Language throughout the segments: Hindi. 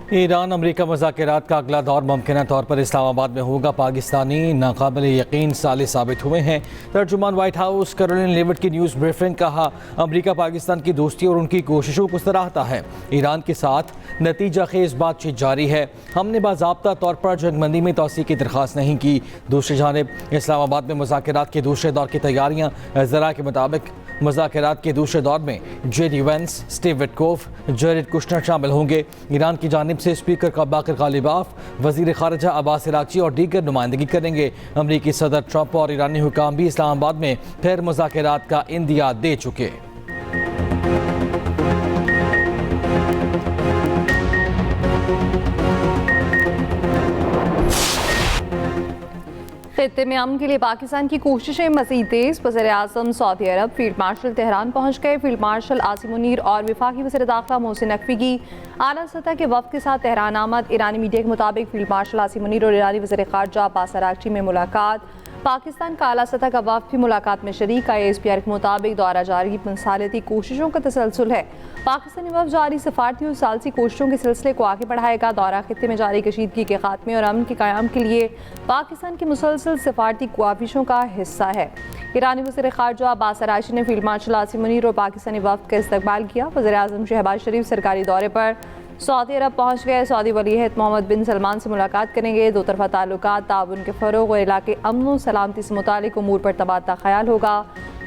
ईरान अमरीका मुज़ाकरात का अगला दौर मुमकिन तौर पर इस्लामाबाद में होगा। पाकिस्तानी नाकाबिल यकीन साले साबित हुए हैं। तर्जुमान व्हाइट हाउस कैरोलिन लेविट की न्यूज़ ब्रीफिंग कहा, अमरीका पाकिस्तान की दोस्ती और उनकी कोशिशों को सराहता है। ईरान के साथ नतीजा खेज बातचीत जारी है। हमने बाज़ाब्ता तौर पर जंगबंदी में तोसी की दरख्वास्त नहीं की। दूसरी जानिब इस्लामाबाद में मुज़ाकरात के दूसरे दौर की तैयारियाँ। ज़रा के मुताबिक मुज़ाकरात के दूसरे दौर में JD Vance, Steve Witkoff, Jared Kushner शामिल होंगे। ईरान की जानिब से स्पीकर का बाकर गालिबाफ, वज़ीर ख़ारिजा अब्बास इराक़ची और दीगर नुमाइंदगी करेंगे। अमरीकी सदर ट्रंप और ईरानी हुकाम भी इस्लामाबाद में फिर मुज़ाकरात का इंदिया दे चुके। खित्ते में अमन के लिए पाकिस्तान की कोशिशें मज़ीद तेज़। वज़ीर-ए-आज़म सऊदी अरब फील्ड मार्शल तेहरान पहुँच गए। फील्ड मार्शल आसिम मुनीर और वफाकी वज़ीर दाखिला मोहसिन नकवी की आला सतह के वफ़द के साथ तेहरान आमद। ईरानी मीडिया के मुताबिक फील्ड मार्शल आसिम मुनीर और ईरानी वज़ीर ख़ारिजा अब्बास इराक़ची में मुलाकात। पाकिस्तान का आला सतह का वफ़द भी मुलाकात में शरीक। ISPR के मुताबिक दौरा जारी मसालती कोशिशों का तसलसल है। पाकिस्तानी वफ़द जारी सफारती और सालसी कोशिशों के सिलसिले को आगे बढ़ाएगा। दौरा खित्ते में जारी कशीदगी के खात्मे और अमन के क़याम के लिए पाकिस्तान की मुसलसल सफारती कोशिशों का हिस्सा है। ईरानी वज़ीर ख़ारिजा अब्बास इराक़ची ने फील्ड मार्शल आसिम मुनीर और पाकिस्तानी वफ़द का इस्तकबाल किया। वज़ीर-ए-आज़म शहबाज शरीफ सरकारी दौरे पर सऊदी अरब पहुँच गए। सऊदी वली-ए-अहद मोहम्मद बिन सलमान से मुलाकात करेंगे। दो तरफ़ा ताल्लुकात, ताउन के फ़रोग़ और इलाके अमन व सलामती से मुतालिक उमूर पर तबादला ख़याल होगा।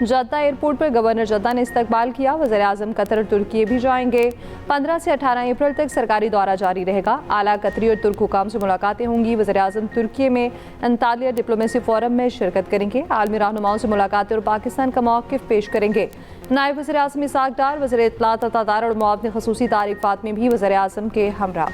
जद्दा एयरपोर्ट पर गवर्नर जद्दा ने इस्तकबाल किया। वज़ीर-ए-आज़म कतर और तुर्की भी जाएंगे। 15 से 18 अप्रैल तक सरकारी दौरा जारी रहेगा। आला कतरी और तुर्क हुकाम से मुलाकातें होंगी। वज़ीर-ए-आज़म तुर्की में अंतालिया डिप्लोमेसी फोरम में शिरकत करेंगे। आलमी रहनुमाओं से मुलाकातें और पाकिस्तान का मौक़िफ़ पेश करेंगे। नायब वज़ीर-ए-आज़म इसाक डार, वज़ीर इत्तलात अतादार और मुआविन ख़ुसूसी तारिक फ़ातमी भी वज़ीर-ए-आज़म के हमरा।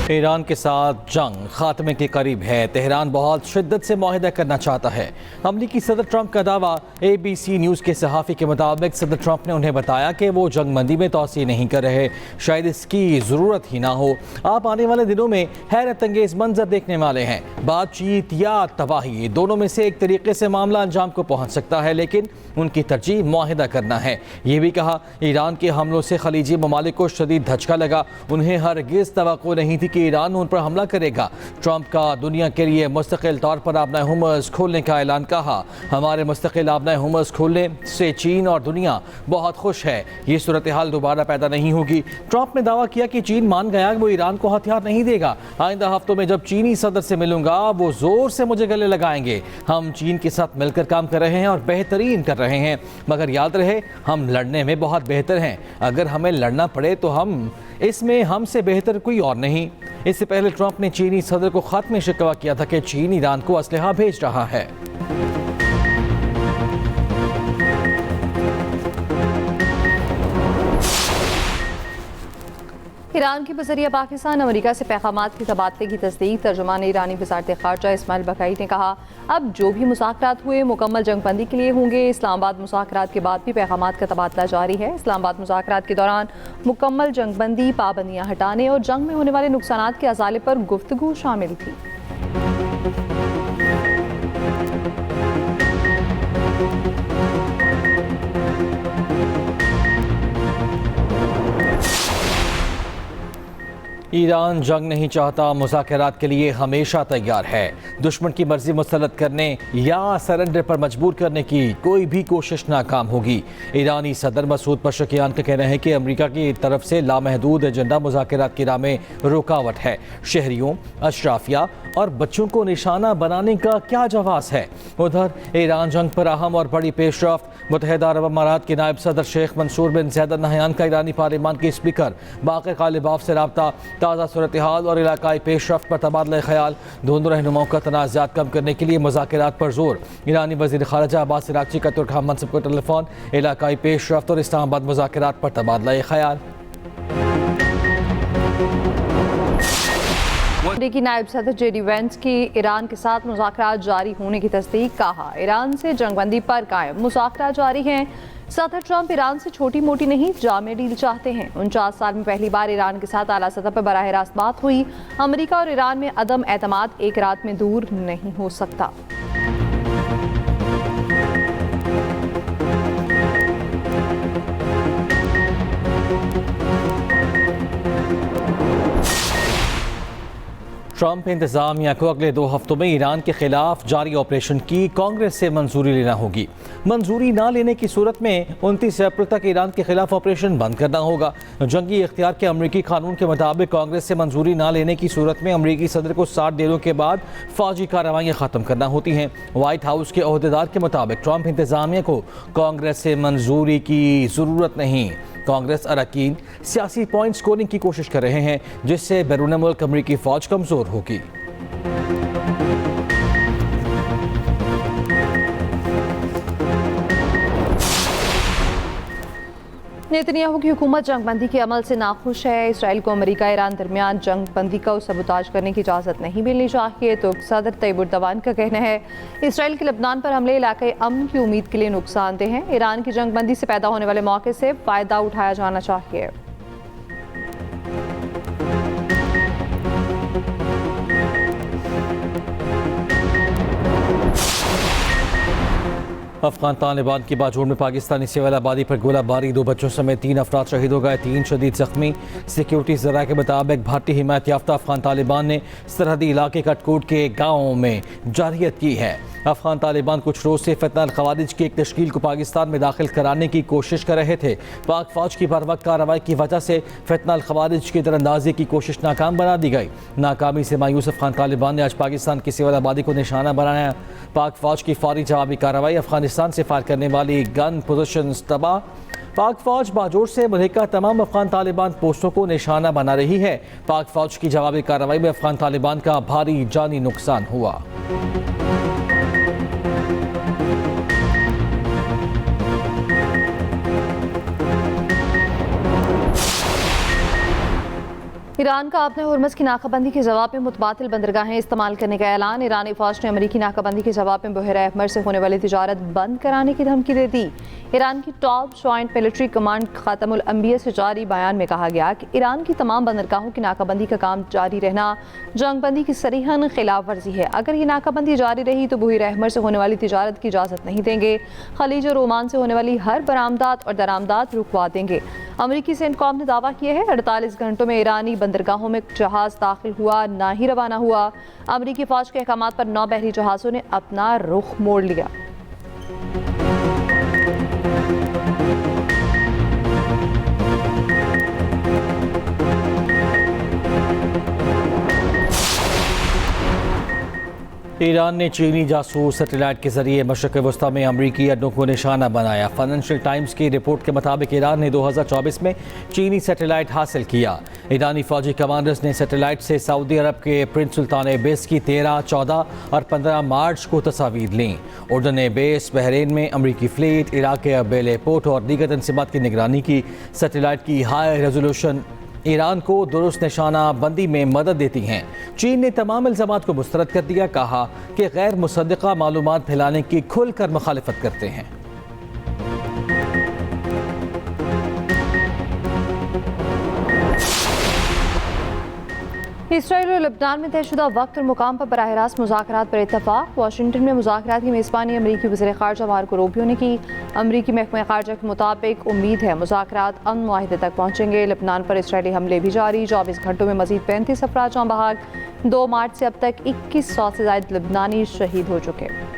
ईरान के साथ जंग खात्मे के करीब है। तेहरान बहुत शिद्दत से मुआहिदा करना चाहता है। अमरीकी सदर ट्रंप का दावा। ABC न्यूज़ के सहाफ़ी के मुताबिक सदर ट्रंप ने उन्हें बताया कि वो जंगबंदी में तोसी नहीं कर रहे, शायद इसकी ज़रूरत ही ना हो। आप आने वाले दिनों में हैरत अंगेज़ मंजर देखने वाले हैं। बातचीत या तबाही, दोनों में से एक तरीके से मामला अंजाम को पहुँच सकता है, लेकिन उनकी तरजीह मुआहिदा करना है। ये भी कहा, ईरान के हमलों से खलीजी ममालिक को शदीद धचका लगा। उन्हें हरगिज़ तवक्को नहीं थी कि ईरान उन पर हमला करेगा। ट्रंप का दुनिया के लिए मुस्तकिल तौर पर आबना हुमस खोलने का ऐलान। कहा, हमारे मुस्तकिल आबना हुमस खोलने से चीन और दुनिया बहुत खुश है। ये सूरत हाल दोबारा पैदा नहीं होगी। ट्रंप ने दावा किया कि चीन मान गया कि वो ईरान को हथियार नहीं देगा। आइंदा हफ्तों में जब चीनी सदर से मिलूंगा वो जोर से मुझे गले लगाएंगे। हम चीन के साथ मिलकर काम कर रहे हैं और बेहतरीन कर रहे हैं, मगर याद रहे हम लड़ने में बहुत बेहतर हैं। अगर हमें लड़ना पड़े तो हम इसमें हमसे बेहतर कोई और नहीं। इससे पहले ट्रंप ने चीनी सदर को खत में शिकवा किया था कि चीन ईरान को असलहा भेज रहा है। ईरान के बज़रिया पाकिस्तान अमरीका से पैगामात के तबादले की तस्दीक। तर्जुमान ईरानी वज़ारत ख़ारिजा इस्माइल बक़ाई ने कहा, अब जो भी मुज़ाकरात हुए मुकम्मल जंगबंदी के लिए होंगे। इस्लामाबाद मुज़ाकरात के बाद भी पैगामात का तबादला जारी है। इस्लामाबाद मुज़ाकरात के दौरान मुकम्मल जंगबंदी, पाबंदियाँ हटाने और जंग में होने वाले नुकसानात के अज़ाले पर गुफ्तगू शामिल थी। ईरान जंग नहीं चाहता, मुज़ाकरात के लिए हमेशा तैयार है। दुश्मन की मर्जी मुस्तरद करने या सरेंडर पर मजबूर करने की कोई भी कोशिश नाकाम होगी। ईरानी सदर मसूद पशकियान का कहना है कि अमरीका की तरफ से लामहदूद एजेंडा मुज़ाकरात की राह में रुकावट है। शहरियों, अशराफिया और बच्चों को निशाना बनाने का क्या जवाब है। उधर ईरान जंग पर अहम और बड़ी पेशरफ्त। मुत्तहिदा अरब अमारात के नायब सदर शेख मंसूर बिन ज़ायद अल नहयान का ईरानी पार्लिमान के स्पीकर बाकर गालिबाफ से रब्ता। ताज़ा सूरत हाल और इलाकाई पेशरफ्त पर तबादला ख्याल। दोनों रहनुमाओं का तनाज़ात कम करने के लिए मुज़ाकरात पर जोर। ईरानी वज़ीर ख़ारिजा अब्बास इराक़ची का तुर्क हम मनसब को टेलीफोन। इलाकाई पेशरफ्त और इस्लामाबाद मुज़ाकरात पर तबादला ख्याल। अमरीकी नायब सदर जेडी वेंस की ईरान के साथ मुज़ाकरात जारी होने की तस्दीक। कहा, ईरान से जंगबंदी पर कायम मुज़ाकरात जारी हैं। सदर ट्रंप ईरान से छोटी मोटी नहीं जामे डील चाहते हैं। 49 साल में पहली बार ईरान के साथ आला सतह पर बराह रास्त बात हुई। अमेरिका और ईरान में अदम एतमाद एक रात में दूर नहीं हो सकता। ट्रंप इंतजामिया को अगले 2 हफ्तों में ईरान के खिलाफ जारी ऑपरेशन की कांग्रेस से मंजूरी लेना होगी। मंजूरी ना लेने की सूरत में 29 अप्रैल तक ईरान के खिलाफ ऑपरेशन बंद करना होगा। जंगी इख्तियार के अमरीकी कानून के मुताबिक कांग्रेस से मंजूरी ना लेने की सूरत में अमरीकी सदर को 60 दिनों के बाद फौजी कार्रवाइयाँ ख़त्म करना होती हैं। व्हाइट हाउस के अहदेदार के मुताबिक ट्रंप इंतजामिया को कांग्रेस से मंजूरी की ज़रूरत नहीं। कांग्रेस अरकान सियासी पॉइंट स्कोरिंग की कोशिश कर रहे हैं, जिससे बैरून मुल्क अमरीकी फौज कमजोर होगी। नेतन्याहू की हुकूमत जंगबंदी के अमल से नाखुश है। इसराइल को अमेरिका ईरान दरमियान जंगबंदी का सबूताज करने की इजाज़त नहीं मिलनी चाहिए, तो सदर तैयब उर्दवान का कहना है इसराइल के लबनान पर हमले इलाके अमन की उम्मीद के लिए नुकसानदेह हैं। ईरान की जंगबंदी से पैदा होने वाले मौके से फ़ायदा उठाया जाना चाहिए। अफगान तालिबान की बाजूड़ में पाकिस्तानी सिविल आबादी पर गोलाबारी, 2 बच्चों समेत 3 अफराद शहीद हो गए, 3 शदीद जख्मी। सिक्योरिटी ज़राए के मुताबिक भारतीय हिमायत याफ्ता अफगान तालिबान ने सरहदी इलाके कटकोट के गाँव में जारहियत की है। अफगान तालिबान कुछ रोज़ से फितना अल खवारिज की एक तश्कील को पाकिस्तान में दाखिल कराने की कोशिश कर रहे थे। पाक फौज की बर वक्त कार्रवाई की वजह से फितना अल खवारिज की दरअंदाजी की कोशिश नाकाम बना दी गई। नाकामी से मायूस अफगान तालिबान ने आज पाकिस्तान की सिविल आबादी को निशाना बनाया। पाक फौज की फौरी जवाबी कार्रवाई, अफगानिस्तान से फायर करने वाली गन पोजिशन तबाह। पाक फौज बाजोड़ से मुल्का तमाम अफगान तालिबान पोस्टों को निशाना बना रही है। पाक फौज की जवाबी कार्रवाई में अफगान तालिबान का भारी जानी नुकसान हुआ। ईरान का अपने हुर्मस की नाकाबंदी के जवाब में मुतबादिल बंदरगाहें इस्तेमाल करने का ऐलान। ईरानी फौज ने अमरीकी नाकाबंदी के जवाब में बहर अहमर से होने वाली तिजारत बंद कराने की धमकी दे दी। ईरान की टॉप जॉइंट मिलिट्री कमांड खातमुल अंबिया से जारी बयान में कहा गया कि ईरान की तमाम बंदरगाहों की नाकाबंदी का काम जारी रहना जंगबंदी की सरीहन खिलाफ वर्जी है। अगर ये नाकाबंदी जारी रही तो बहर अहमर से होने वाली तिजारत की इजाज़त नहीं देंगे। खलीज और ओमान से होने वाली हर बरामदात और दरामदात रुकवा देंगे। अमरीकी सेंटकॉम ने दावा किया है 48 घंटों में ईरानी बंदरगाहों में जहाज दाखिल हुआ ना ही रवाना हुआ। अमरीकी फौज के अहकामात पर 9 बहरी जहाज़ों ने अपना रुख मोड़ लिया। ईरान ने चीनी जासूस सैटेलाइट के जरिए मशरक़ वस्ता में अमरीकी अड्डों को निशाना बनाया। फाइनेंशियल टाइम्स की रिपोर्ट के मुताबिक ईरान ने 2024 में चीनी सैटेलाइट हासिल किया। ईरानी फौजी कमांडर्स ने सैटेलाइट से सऊदी अरब के प्रिंस सुल्तान बेस की 13, 14 और 15 मार्च को तस्वीर लीं। उर्दन बेस बहरीन में अमरीकी फ्लीट, इराक के अबेल पोर्ट और दीगर तनसीबात की निगरानी की। सैटेलाइट की हाई रेजोल्यूशन ईरान को दुरुस्त निशाना बंदी में मदद देती हैं। चीन ने तमाम इल्ज़ामात को मुस्तरद कर दिया, कहा कि गैर मुसद्दक़ा मालूमात फैलाने की खुलकर मुखालिफत करते हैं। इसराइल और लबनान में तयशुदा वक्त और मुकाम पर बराह रास्त मुज़ाकरात पर इत्तफाक। वाशिंगटन में मुज़ाकरात की मेज़बानी अमरीकी वज़ीर ख़ारजा मार्को रूबियो ने की। अमरीकी महकमा ख़ारजा के मुताबिक उम्मीद है मुज़ाकरात अमन मुआहिदे तक पहुँचेंगे। लबनान पर इसराइली हमले भी जारी, 24 घंटों में मज़ीद 35 अफराद जाँ बहक। 2 मार्च से अब तक 2100 से ज़ायद लबनानी शहीद हो चुके।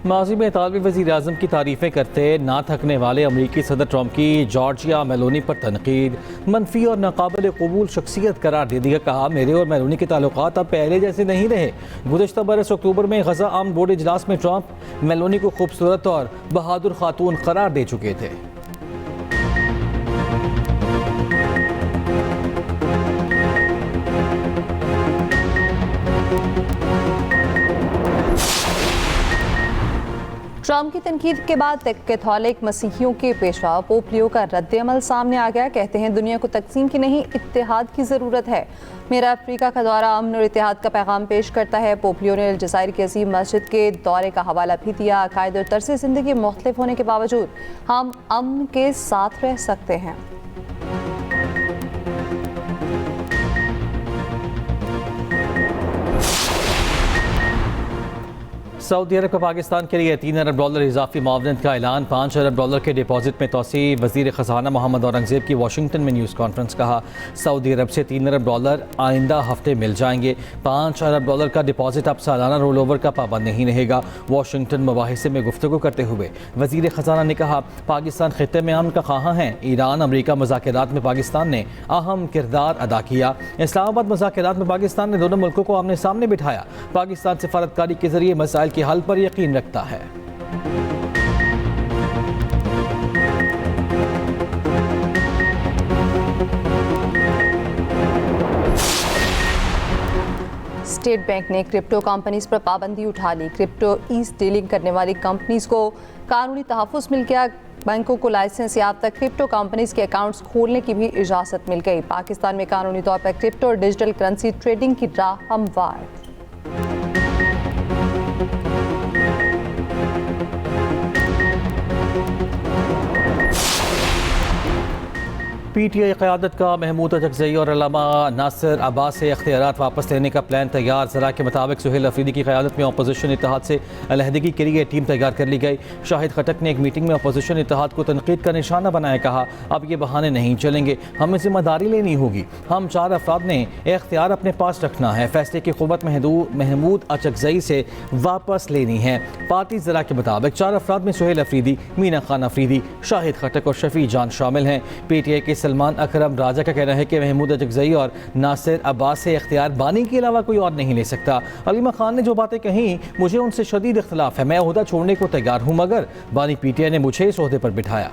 माजी में तालिबी वज़ीर आज़म की तारीफ़ें करते ना थकने वाले अमरीकी सदर ट्रंप की जॉर्जिया मेलोनी पर तनकीद मनफी और नाकाबिल कबूल शख्सियत करार दे दिया। कहा मेरे और मेलोनी के ताल्लुकात अब पहले जैसे नहीं रहे। गुज़श्ता बरस अक्टूबर में गज़ा आर्म्ड बोर्ड इजलास में ट्रंप मेलोनी को खूबसूरत और बहादुर खातून करार दे चुके थे। ट्रंप की तनकीद के बाद कैथोलिक मसीहियों के पेशवा पोप लियो का रद्द-ए-अमल सामने आ गया। कहते हैं दुनिया को तकसीम की नहीं इत्तेहाद की ज़रूरत है। मेरा अफ्रीका का दौरा अमन और इत्तेहाद का पैगाम पेश करता है। पोप लियो ने अलजायर की अजीम मस्जिद के दौरे का हवाला भी दिया। अकायद और तर्ज़ ज़िंदगी मुख्तलिफ होने के बावजूद हम अमन के साथ रह सकते हैं। सऊदी अरब का पाकिस्तान के लिए $3 अरब इजाफी मुआवनत का ऐलान। $5 अरब के डिपॉजिट में तोसी। वज़ीर ख़ज़ाना मोहम्मद औरंगज़ेब की वाशिंगटन में न्यूज़ कॉन्फ्रेंस। कहा सऊदी अरब से $3 अरब आइंदा हफ्ते मिल जाएंगे। $5 अरब का डिपॉजिट अब सालाना रोल ओवर का पाबंद नहीं रहेगा। वाशिंगटन मुबाहिसे में गुफ्तगू करते हुए वज़ीर ख़ज़ाना ने कहा पाकिस्तान ख़ित्ते में अमन का ख़्वाह है। ईरान अमरीका मुज़ाकरात में पाकिस्तान ने अहम किरदार अदा किया। इस्लामाबाद मुज़ाकरात में पाकिस्तान ने दोनों मुल्कों को आमने सामने बिठाया। पाकिस्तान सफारतकारी के जरिए मसाइल के हल पर यकीन रखता है। स्टेट बैंक ने क्रिप्टो कंपनीज पर पाबंदी उठा ली। क्रिप्टो ईस्ट डीलिंग करने वाली कंपनीज को कानूनी तहफ़्फ़ुज़ मिल गया। बैंकों को लाइसेंस याफ्ता क्रिप्टो कंपनीज के अकाउंट्स खोलने की भी इजाज़त मिल गई। पाकिस्तान में कानूनी तौर पर क्रिप्टो और डिजिटल करेंसी ट्रेडिंग की राह हमवार। PTI क़यादत का महमूद अचकज़ई और अल्लामा नासिर अब्बास से इख्तियारात वापस लेने का प्लान तैयार। ज़रा के मुताबिक सुहेल अफरीदी की क़यादत में अपोजिशन इत्तेहाद से अलहदगी के लिए टीम तैयार कर ली गई। शाहिद खटक ने एक मीटिंग में अपोजिशन इत्तेहाद को तनकीद का निशाना बनाया। कहा अब ये बहाने नहीं चलेंगे, हमें जिम्मेदारी लेनी होगी। हम 4 अफराद ने इख्तियार अपने पास रखना है। फैसले की क़ुव्वत महमूद अचकज़ई से वापस लेनी है। पार्टी ज़रा के मुताबिक 4 अफराद में सुहेल अफरीदी, मीना खान अफरीदी, शाहिद खटक और शफी जान शामिल हैं। PTI के सलमान अकरम राजा का कहना है कि महमूद अचकज़ई और नासिर अब्बास से इख्तियार बानी के अलावा कोई और नहीं ले सकता। अलीमा खान ने जो बातें कहीं मुझे उनसे शदीद इख्तिलाफ है। मैं ओहदा छोड़ने को तैयार हूँ मगर बानी PTI ने मुझे इस ओहदे पर बिठाया।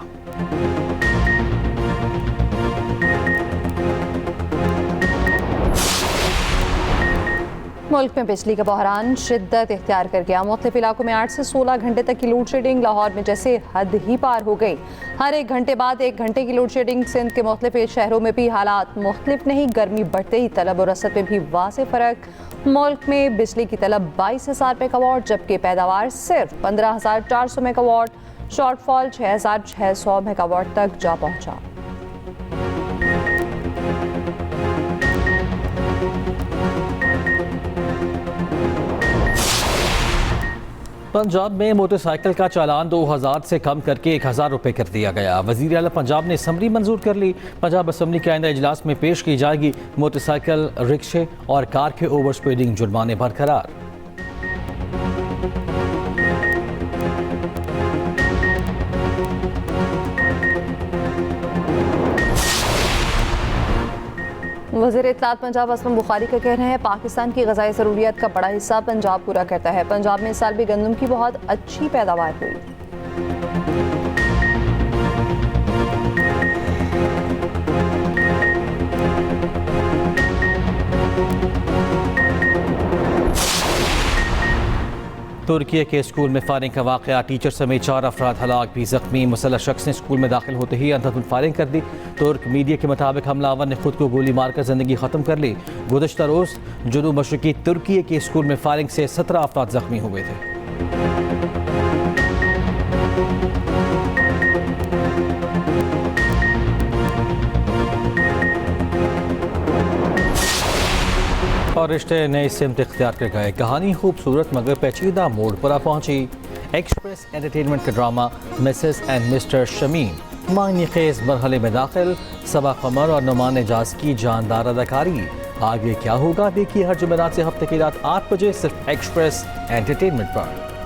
मुल्क में बिजली का बहरान शिद्दत इख्तियार कर गया। मुख्तलिफ इलाकों में 8 से 16 घंटे तक की लोड शेडिंग। लाहौर में जैसे हद ही पार हो गई। हर 1 घंटे बाद 1 घंटे की लोड शेडिंग। सिंध के मुख्तलिफ शहरों में भी हालात मुख्तलिफ नहीं। गर्मी बढ़ते ही तलब और रसद में भी वाज़ेह फ़र्क। मुल्क में बिजली की तलब 22,000 मेगावाट जबकि पैदावार सिर्फ 15,400 मेगावाट। शॉर्टफॉल 6,600 मेगावाट तक जा पहुँचा। पंजाब में मोटरसाइकिल का चालान 2000 से कम करके 1000 रुपये कर दिया गया। वज़ीर आला पंजाब ने असम्बली मंजूर कर ली। पंजाब असम्बली के आइंदा इजलास में पेश की जाएगी। मोटरसाइकिल, रिक्शे और कार के ओवर स्पीडिंग जुर्माने बरकरार। वज़ीर इत्तलात पंजाब असलम बुखारी का कहना है पाकिस्तान की ग़ज़ाई ज़रूरियात का बड़ा हिस्सा पंजाब पूरा करता है। पंजाब में इस साल भी गंदम की बहुत अच्छी पैदावार हुई। तुर्की के स्कूल में फायरिंग का वाक़या। टीचर समेत 4 अफराद हलाक, भी ज़ख्मी। मुसल्लह शख्स ने स्कूल में दाखिल होते ही अंधाधुंध फायरिंग कर दी। तुर्क मीडिया के मुताबिक हमलावर ने खुद को गोली मारकर ज़िंदगी ख़त्म कर ली। गुज़श्ता रोज़ जुनूब मशरिकी तुर्की के स्कूल में फायरिंग से 17 अफराद ज़ख्मी हुए थे। और रिश्ते नए सिमत इख्तियार कर गए। कहानी खूबसूरत मगर पेचीदा मोड़ पर आ पहुंची। एक्सप्रेस एंटरटेनमेंट का drama Mrs and mister Shamim मायने खेज मरहले में दाखिल। सबा कमर और नुमान एजाज की जानदार अदाकारी। आगे क्या होगा देखिए हर जुमेरात से हफ्ते की रात 8 बजे सिर्फ एक्सप्रेस एंटरटेनमेंट पर।